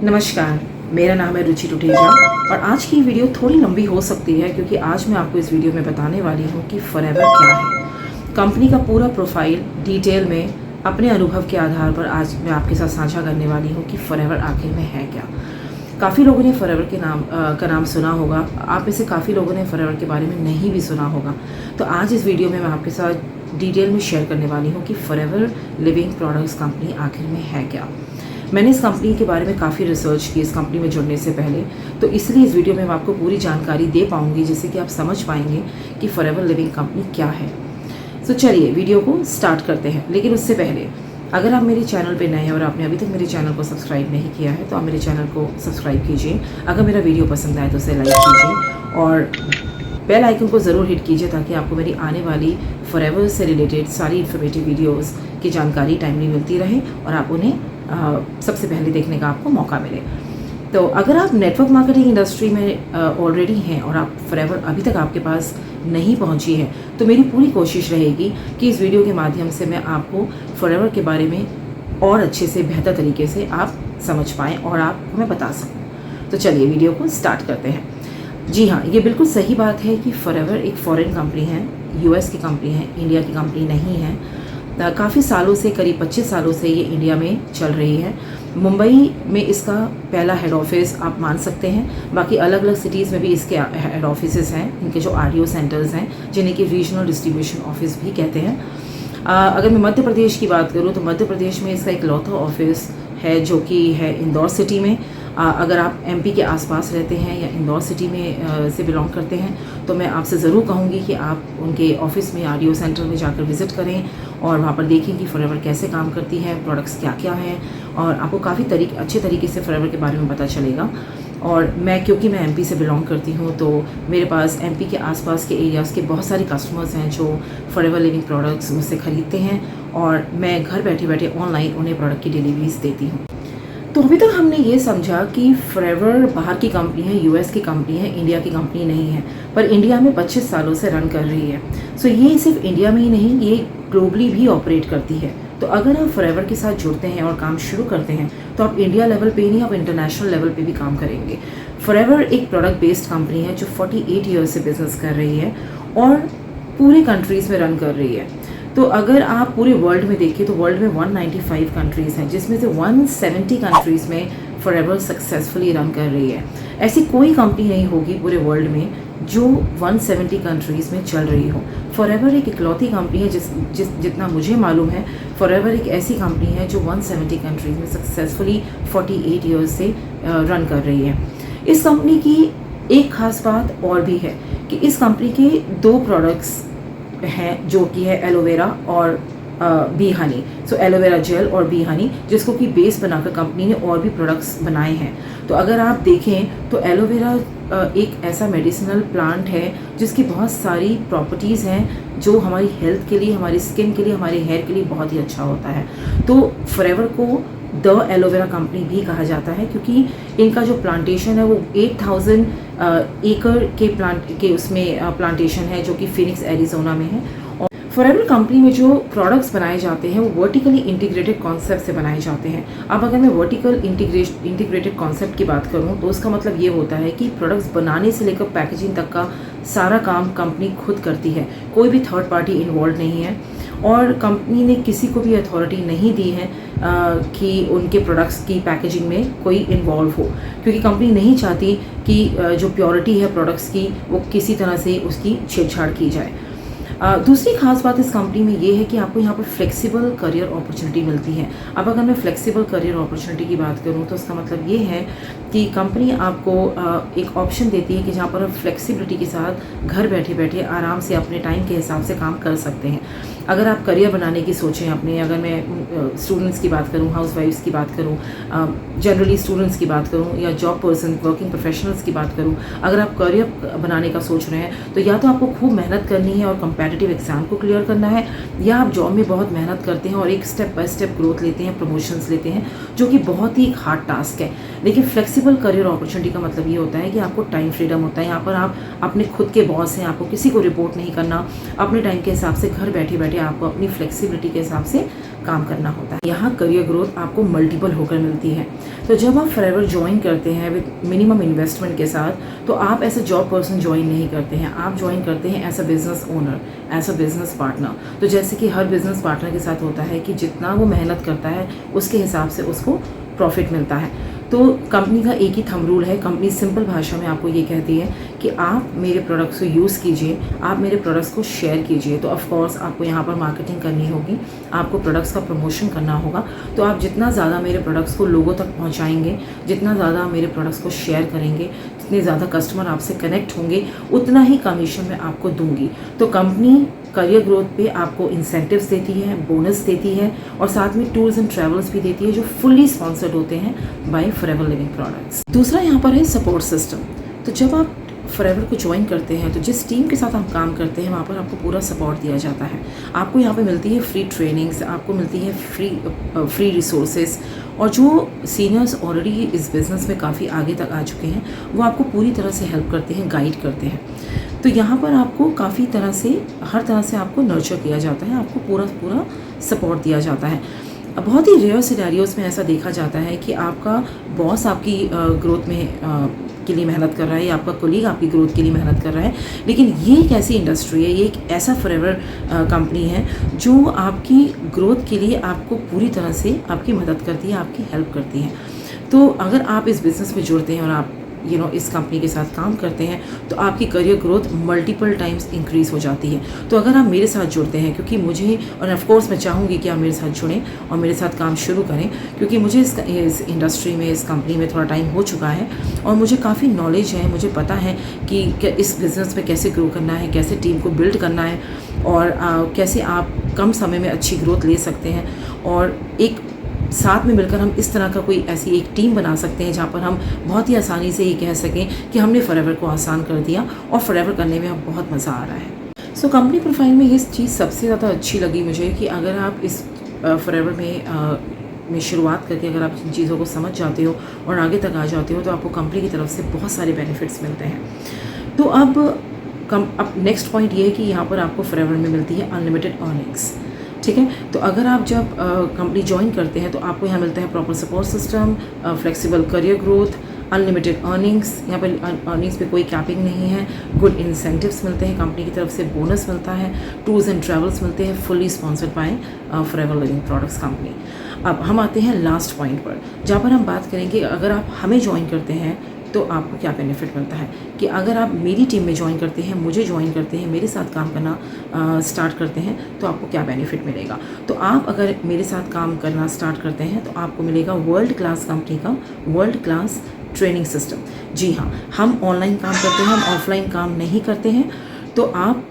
नमस्कार, मेरा नाम है रुचि टुटेजा और आज की वीडियो थोड़ी लंबी हो सकती है क्योंकि आज मैं आपको इस वीडियो में बताने वाली हूँ कि फॉरएवर क्या है। कंपनी का पूरा प्रोफाइल डिटेल में अपने अनुभव के आधार पर आज मैं आपके साथ साझा करने वाली हूँ कि फॉरएवर आखिर में है क्या। काफ़ी लोगों ने फॉरएवर के नाम सुना होगा, आप में से काफ़ी लोगों ने फॉरएवर के बारे में नहीं भी सुना होगा। तो आज इस वीडियो में मैं आपके साथ डिटेल में शेयर करने वाली हूँ कि फॉरएवर लिविंग प्रोडक्ट्स कंपनी आखिर में है क्या। मैंने इस कंपनी के बारे में काफ़ी रिसर्च की इस कंपनी में जुड़ने से पहले, तो इसलिए इस वीडियो में मैं आपको पूरी जानकारी दे पाऊंगी जिससे कि आप समझ पाएंगे कि फॉरएवर लिविंग कंपनी क्या है। तो चलिए वीडियो को स्टार्ट करते हैं। लेकिन उससे पहले अगर आप मेरे चैनल पे नए हैं और आपने अभी तक मेरे चैनल को सब्सक्राइब नहीं किया है तो आप मेरे चैनल को सब्सक्राइब कीजिए। अगर मेरा वीडियो पसंद आए तो उसे लाइक कीजिए और बेल आइकन को ज़रूर हिट कीजिए ताकि आपको मेरी आने वाली फॉरएवर से रिलेटेड सारी इन्फॉर्मेटिव वीडियोस की जानकारी टाइमली मिलती रहे और आप उन्हें सबसे पहले देखने का आपको मौका मिले। तो अगर आप नेटवर्क मार्केटिंग इंडस्ट्री में ऑलरेडी हैं और आप फॉरएवर अभी तक आपके पास नहीं पहुंची है तो मेरी पूरी कोशिश रहेगी कि इस वीडियो के माध्यम से मैं आपको फॉरएवर के बारे में और अच्छे से बेहतर तरीके से आप समझ पाएँ और आपको मैं बता सकूँ। तो चलिए वीडियो को स्टार्ट करते हैं। जी हाँ, ये बिल्कुल सही बात है कि फॉरएवर एक फॉरेन कंपनी है, यूएस की कंपनी है, इंडिया की कंपनी नहीं है। काफ़ी सालों से, करीब 25 सालों से ये इंडिया में चल रही है। मुंबई में इसका पहला हेड ऑफिस आप मान सकते हैं, बाकी अलग अलग सिटीज़ में भी इसके हेड ऑफिसेस हैं, इनके जो आरडीओ सेंटर्स हैं जिन्हें कि रीजनल डिस्ट्रीब्यूशन ऑफिस भी कहते हैं। अगर मैं मध्य प्रदेश की बात करूँ तो मध्य प्रदेश में इसका इकलौता ऑफिस है जो कि है इंदौर सिटी में। अगर आप एमपी के आसपास रहते हैं या इंदौर सिटी में से बिलोंग करते हैं तो मैं आपसे ज़रूर कहूँगी कि आप उनके ऑफिस में, आरडीओ सेंटर में जाकर विज़िट करें और वहाँ पर देखें कि फॉरएवर कैसे काम करती है, प्रोडक्ट्स क्या क्या हैं और आपको काफ़ी अच्छे तरीके से फॉरएवर के बारे में पता चलेगा। और क्योंकि मैं एमपी से बिलोंग करती हूँ तो मेरे पास एमपी के आसपास के एरियाज़ के बहुत सारे कस्टमर्स हैं जो फॉरएवर लिविंग प्रोडक्ट्स मुझसे ख़रीदते हैं और मैं घर बैठे बैठे ऑनलाइन उन्हें प्रोडक्ट की डिलीवरीज देती हूँ। तो अभी तक हमने ये समझा कि फॉरएवर बाहर की कंपनी है, यूएस की कंपनी है, इंडिया की कंपनी नहीं है, पर इंडिया में 25 सालों से रन कर रही है। सो ये सिर्फ इंडिया में ही नहीं, ये ग्लोबली भी ऑपरेट करती है। तो अगर आप फॉरएवर के साथ जुड़ते हैं और काम शुरू करते हैं तो आप इंडिया लेवल पे ही नहीं, आप इंटरनेशनल लेवल पे भी काम करेंगे। फॉरएवर एक प्रोडक्ट बेस्ड कंपनी है जो 48 ईयर्स से बिजनेस कर रही है और पूरे कंट्रीज़ में रन कर रही है। तो अगर आप पूरे वर्ल्ड में देखें तो वर्ल्ड में 195 कंट्रीज़ हैं जिसमें से 170 कंट्रीज़ में फॉरएवर सक्सेसफुली रन कर रही है। ऐसी कोई कंपनी नहीं होगी पूरे वर्ल्ड में जो 170 कंट्रीज़ में चल रही हो। फॉरएवर एक इकलौती कंपनी है जितना मुझे मालूम है, फॉरएवर एक ऐसी कंपनी है जो 170 कंट्रीज़ में सक्सेसफुली 48 ईयर्स से रन कर रही है। इस कंपनी की एक ख़ास बात और भी है कि इस कंपनी के 2 प्रोडक्ट्स हैं जो कि है एलोवेरा और बी हनी। सो एलोवेरा जेल और बी हनी जिसको कि बेस बनाकर कंपनी ने और भी प्रोडक्ट्स बनाए हैं। तो अगर आप देखें तो एलोवेरा एक ऐसा मेडिसिनल प्लांट है जिसकी बहुत सारी प्रॉपर्टीज़ हैं जो हमारी हेल्थ के लिए, हमारी स्किन के लिए, हमारे हेयर के लिए बहुत ही अच्छा होता है। तो फॉरएवर को द एलोवेरा कंपनी भी कहा जाता है क्योंकि इनका जो प्लांटेशन है वो 8000 एकड़ के उसमें प्लांटेशन है जो कि फिनिक्स एरिजोना में है। और फॉरएवर कंपनी में जो प्रोडक्ट्स बनाए जाते हैं वो वर्टिकली इंटीग्रेटेड कॉन्सेप्ट से बनाए जाते हैं। अब अगर मैं वर्टिकल इंटीग्रेटेड कॉन्सेप्ट की बात करूं तो उसका मतलब ये होता है कि प्रोडक्ट्स बनाने से लेकर पैकेजिंग तक का सारा काम कंपनी खुद करती है, कोई भी थर्ड पार्टी इन्वॉल्व नहीं है और कंपनी ने किसी को भी अथॉरिटी नहीं दी है कि उनके प्रोडक्ट्स की पैकेजिंग में कोई इन्वॉल्व हो, क्योंकि कंपनी नहीं चाहती कि जो प्योरिटी है प्रोडक्ट्स की वो किसी तरह से उसकी छेड़छाड़ की जाए। दूसरी खास बात इस कंपनी में ये है कि आपको यहाँ पर फ्लेक्सिबल करियर अपॉर्चुनिटी मिलती है। अब अगर मैं फ्लेक्सिबल करियर अपॉर्चुनिटी की बात करूँ तो उसका मतलब ये है कि कंपनी आपको एक ऑप्शन देती है कि जहाँ पर आप फ्लेक्सिबिलिटी के साथ घर बैठे बैठे आराम से अपने टाइम के हिसाब से काम कर सकते हैं। अगर आप करियर बनाने की सोचें अपने, अगर मैं स्टूडेंट्स की बात करूँ, हाउसवाइफ्स की बात करूँ, जनरली स्टूडेंट्स की बात करूँ या जॉब पर्सन, वर्किंग प्रोफेशनल्स की बात करूँ, अगर आप करियर बनाने का सोच रहे हैं तो या तो आपको खूब मेहनत करनी है और कॉम्पिटिटिव एग्जाम को क्लियर करना है, या आप जॉब में बहुत मेहनत करते हैं और एक स्टेप बाय स्टेप ग्रोथ लेते हैं, प्रमोशंस लेते हैं, जो कि बहुत ही हार्ड टास्क है। लेकिन फ्लेक्सिबल करियर अपॉर्चुनिटी का मतलब ये होता है कि आपको टाइम फ्रीडम होता है। यहाँ पर आप अपने खुद के बॉस हैं, आपको किसी को रिपोर्ट नहीं करना, अपने टाइम के हिसाब से घर बैठे बैठे आपको अपनी फ्लेक्सिबिलिटी के हिसाब से काम करना होता है। यहाँ करियर ग्रोथ आपको मल्टीपल होकर मिलती है। तो जब आप फॉरएवर ज्वाइन करते हैं विद मिनिमम इन्वेस्टमेंट के साथ, तो आप as a job person join नहीं करते हैं, आप ज्वाइन करते हैं as a business owner, as a business partner. तो जैसे कि हर बिजनेस पार्टनर के साथ होता है कि जितना वो मेहनत करता है उसके हिसाब से उसको प्रॉफिट मिलता है। तो कंपनी का एक ही थंब रूल है। कंपनी सिंपल भाषा में आपको ये कहती है कि आप मेरे प्रोडक्ट्स को यूज़ कीजिए, आप मेरे प्रोडक्ट्स को शेयर कीजिए। तो ऑफ कोर्स आपको यहाँ पर मार्केटिंग करनी होगी, आपको प्रोडक्ट्स का प्रमोशन करना होगा। तो आप जितना ज़्यादा मेरे प्रोडक्ट्स को लोगों तक पहुँचाएंगे, जितना ज़्यादा मेरे प्रोडक्ट्स को शेयर करेंगे, जितने ज़्यादा कस्टमर आपसे कनेक्ट होंगे, उतना ही कमीशन मैं आपको दूंगी। तो कंपनी करियर ग्रोथ पे आपको इंसेंटिव्स देती है, बोनस देती है और साथ में टूर्स एंड ट्रैवल्स भी देती है जो फुल्ली स्पॉन्सर्ड होते हैं बाय फॉरएवर लिविंग प्रोडक्ट्स। दूसरा यहाँ पर है सपोर्ट सिस्टम। तो जब आप फॉरएवर को ज्वाइन करते हैं तो जिस टीम के साथ हम काम करते हैं वहाँ पर आपको पूरा सपोर्ट दिया जाता है। आपको यहाँ पे मिलती है फ्री ट्रेनिंग्स, आपको मिलती है फ्री रिसोर्सेज, और जो सीनियर्स ऑलरेडी इस बिज़नेस में काफ़ी आगे तक आ चुके हैं वो आपको पूरी तरह से हेल्प करते हैं, गाइड करते हैं। तो यहाँ पर आपको काफ़ी तरह से, हर तरह से आपको नर्चर किया जाता है, आपको पूरा सपोर्ट दिया जाता है। बहुत ही रेयर सिनेरियोज में ऐसा देखा जाता है कि आपका बॉस आपकी ग्रोथ में के लिए मेहनत कर रहा है या आपका कोलीग आपकी ग्रोथ के लिए मेहनत कर रहा है, लेकिन ये एक ऐसी इंडस्ट्री है, ये एक ऐसा फॉरएवर कंपनी है जो आपकी ग्रोथ के लिए आपको पूरी तरह से आपकी मदद करती है, आपकी हेल्प करती है। तो अगर आप इस बिज़नेस में जुड़ते हैं और आप इस कंपनी के साथ काम करते हैं तो आपकी career growth multiple times increase हो जाती है। तो अगर आप मेरे साथ जुड़ते हैं, क्योंकि मुझे, और ऑफ कोर्स मैं चाहूँगी कि आप मेरे साथ जुड़ें और मेरे साथ काम शुरू करें, क्योंकि मुझे इस इंडस्ट्री में, इस कंपनी में थोड़ा टाइम हो चुका है और मुझे काफ़ी नॉलेज है। मुझे पता है कि इस बिज़नेस में कैसे ग्रो करना है, कैसे टीम को बिल्ड करना है और कैसे आप कम समय में अच्छी ग्रोथ ले सकते हैं और एक साथ में मिलकर हम इस तरह का कोई ऐसी एक टीम बना सकते हैं जहाँ पर हम बहुत ही आसानी से ये कह सकें कि हमने फॉरएवर को आसान कर दिया और फॉरएवर करने में अब बहुत मज़ा आ रहा है। सो कंपनी प्रोफाइल में ये चीज़ सबसे ज़्यादा अच्छी लगी मुझे कि अगर आप इस फॉरएवर में शुरुआत करके अगर आप इन चीज़ों को समझ जाते हो और आगे तक आ जाते हो तो आपको कंपनी की तरफ से बहुत सारे बेनिफिट्स मिलते हैं। तो अब नेक्स्ट पॉइंट ये है कि यहाँ पर आपको फॉरएवर में मिलती है अनलिमिटेड अर्निंग्स। ठीक है, तो अगर आप जब कंपनी ज्वाइन करते हैं तो आपको यहाँ मिलता है proper support system, flexible career growth, unlimited earnings. यहाँ पर अर्निंग्स पे कोई कैपिंग नहीं है, गुड इंसेंटिव्स मिलते हैं, कंपनी की तरफ से बोनस मिलता है, टूर्स एंड ट्रैवल्स मिलते हैं, fully sponsored by forever living products company. अब हम आते हैं लास्ट पॉइंट पर, जहाँ पर हम बात करेंगे अगर आप हमें ज्वाइन करते हैं तो आपको क्या बेनिफिट मिलता है। कि अगर आप मेरी टीम में ज्वाइन करते हैं, मुझे ज्वाइन करते हैं, मेरे साथ काम करना स्टार्ट करते हैं तो आपको क्या बेनिफिट मिलेगा। तो आप अगर मेरे साथ काम करना स्टार्ट करते हैं तो आपको मिलेगा वर्ल्ड क्लास कंपनी का वर्ल्ड क्लास ट्रेनिंग सिस्टम। जी हाँ, हम ऑनलाइन काम करते हैं, हम ऑफलाइन काम नहीं करते हैं। तो आप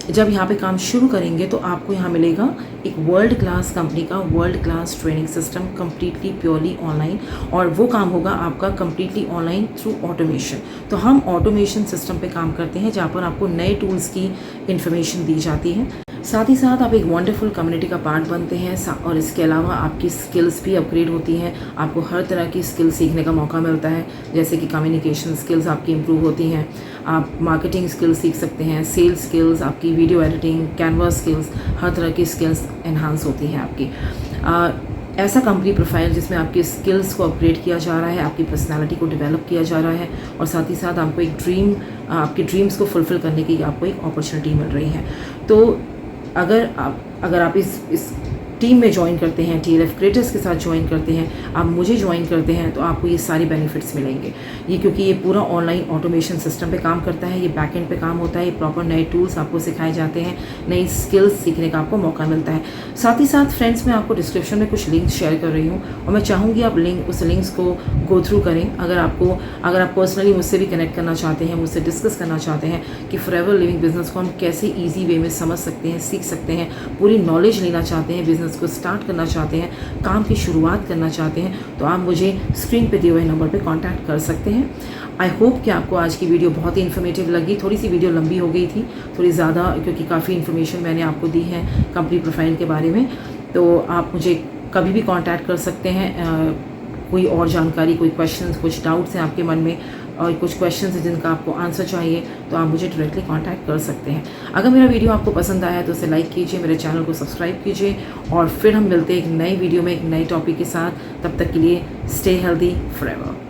जब यहाँ पे काम शुरू करेंगे तो आपको यहाँ मिलेगा एक वर्ल्ड क्लास कंपनी का world class training system, completely purely online, और वो काम होगा आपका कम्प्लीटली ऑनलाइन थ्रू ऑटोमेशन। तो हम ऑटोमेशन सिस्टम पे काम करते हैं जहाँ पर आपको नए टूल्स की इन्फॉर्मेशन दी जाती है, साथ ही साथ आप एक वंडरफुल कम्युनिटी का पार्ट बनते हैं और इसके अलावा आपकी स्किल्स भी अपग्रेड होती हैं। आपको हर तरह की स्किल सीखने का मौका मिलता है, जैसे कि कम्युनिकेशन स्किल्स आपकी इम्प्रूव होती हैं, आप मार्केटिंग स्किल्स सीख सकते हैं, सेल्स स्किल्स, आपकी वीडियो एडिटिंग, कैनवास स्किल्स, हर तरह की स्किल्स एनहांस होती हैं आपकी। ऐसा कंपनी प्रोफाइल जिसमें आपके स्किल्स को अपग्रेड किया जा रहा है, आपकी पर्सनालिटी को डेवलप किया जा रहा है और साथ ही साथ आपको एक आपके ड्रीम्स को फुलफ़िल करने की आपको एक अपॉर्चुनिटी मिल रही है। तो अगर आप इस टीम में ज्वाइन करते हैं, TLF क्रिएटर्स के साथ ज्वाइन करते हैं, आप मुझे ज्वाइन करते हैं, तो आपको ये सारी बेनिफिट्स मिलेंगे। ये क्योंकि ये पूरा ऑनलाइन ऑटोमेशन सिस्टम पे काम करता है, ये बैकएंड पे काम होता है, ये प्रॉपर नए टूल्स आपको सिखाए जाते हैं, नई स्किल्स सीखने का आपको मौका मिलता है। साथ ही साथ फ्रेंड्स, मैं आपको डिस्क्रिप्शन में कुछ लिंक्स शेयर कर रही हूँ और मैं चाहूँगी आप उस लिंक्स को गो थ्रू करें। अगर आप पर्सनली मुझसे भी कनेक्ट करना चाहते हैं, मुझसे डिस्कस करना चाहते हैं कि फॉरएवर लिविंग बिजनेस को हम कैसे ईजी वे में समझ सकते हैं, सीख सकते हैं, पूरी नॉलेज लेना चाहते हैं, बिजनेस को स्टार्ट करना चाहते हैं, काम की शुरुआत करना चाहते हैं, तो आप मुझे स्क्रीन पे दिए हुए नंबर पे कांटेक्ट कर सकते हैं। आई होप कि आपको आज की वीडियो बहुत ही इन्फॉर्मेटिव लगी। थोड़ी सी वीडियो लंबी हो गई थी, थोड़ी ज़्यादा, क्योंकि काफ़ी इन्फॉर्मेशन मैंने आपको दी है कंपनी प्रोफाइल के बारे में। तो आप मुझे कभी भी कांटेक्ट कर सकते हैं कोई और जानकारी, कोई क्वेश्चंस, कुछ डाउट्स हैं आपके मन में और कुछ क्वेश्चंस हैं जिनका आपको आंसर चाहिए, तो आप मुझे डायरेक्टली कांटेक्ट कर सकते हैं। अगर मेरा वीडियो आपको पसंद आया है तो उसे लाइक कीजिए, मेरे चैनल को सब्सक्राइब कीजिए और फिर हम मिलते हैं एक नई वीडियो में एक नए टॉपिक के साथ। तब तक के लिए स्टे हेल्दी फॉरएवर।